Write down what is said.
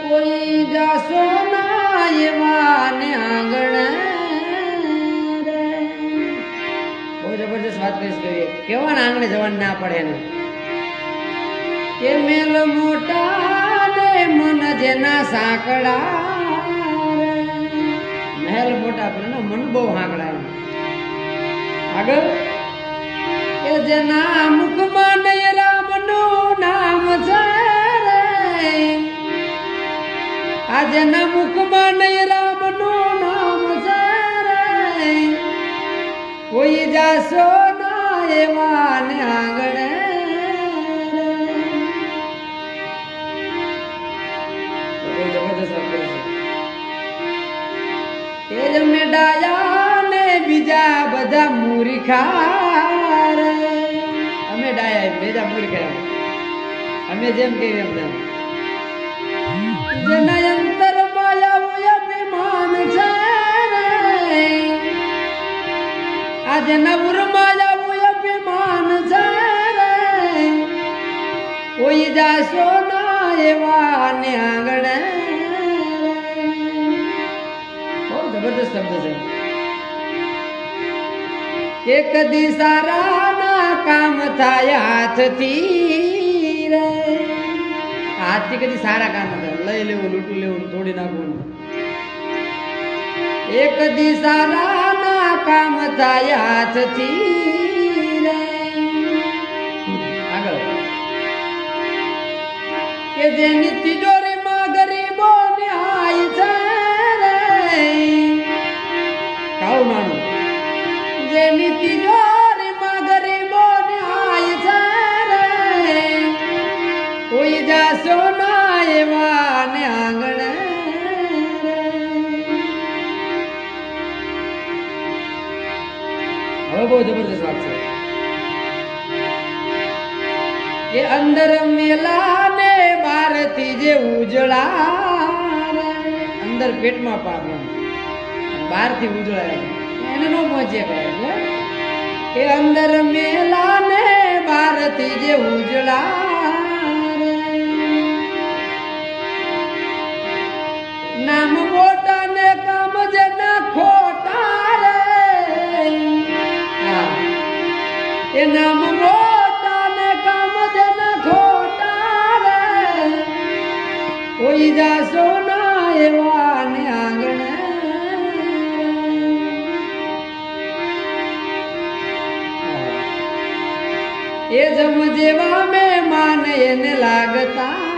કોઈ જાશો ના એવાને આંગણે રે. બહુ જબરજસ્ત વાત કરીશ. કેવા આંગણે જવાનું ના પડે ને કે મેલ મોટા ને મન જેના સાંકડા રે. મહેલ મોટા પણ મન બહુ સાંકડા. આગળ કે જેના મુખમાં નહીં રામનું નામ છે રે. આ જેના મુખમાં નહીં રામનું નામ છે રે. કોઈ જાશો ના એવા ને આંગણે રે. જબરદસ્ત એ જ અમે ડાયા ને બીજા બધા મૂર્ખા રે. અમે ડાયા બીજા મૂર્ખા અમે જેમ કહીએ એમ જેના અંતર માયાવું અભિમાન છે રે. આ જેના ઉર માયાવું અભિમાન છે રે. કોઈ જાશો ના એવા ને આંગણે. બહુ જબરદસ્ત શબ્દ છે કે કદી સારા ના કામ થાય હાથથી રે. હાથથી કદી સારા કામ થાય. લઈ લેવું, લૂંટું લેવું, તોડી નાખવું. એક દી સારા ના કામ થાય હાથથી રે. આગળ કે જેની તિજોરીમાં ગરીબો ન્યાય છે રે. કાળું માનું જેની તિજોરીમાં ગરીબો ન્યાય છે રે. કોઈ જાશો ના એવા ને આંગણે રે. હવે બહુ જબરદસ્ત વાત છે કે અંદર મેલા ને બારથી જે ઉજળા રે. અંદર પેટમાં પામે બહારથી ઉજળા એને ન પહોંચે કરે. એ અંદર મેલા ને બારથી જે ઉજળા રે. નામ મોટા ને કામ જેના ખોટા રે. એ નામ મોટા ને કામ જેના ખોટા રે. કોઈ જાશો ના એવા ને આંગણે. એ જમ જેવા મહેમાન એને લાગતા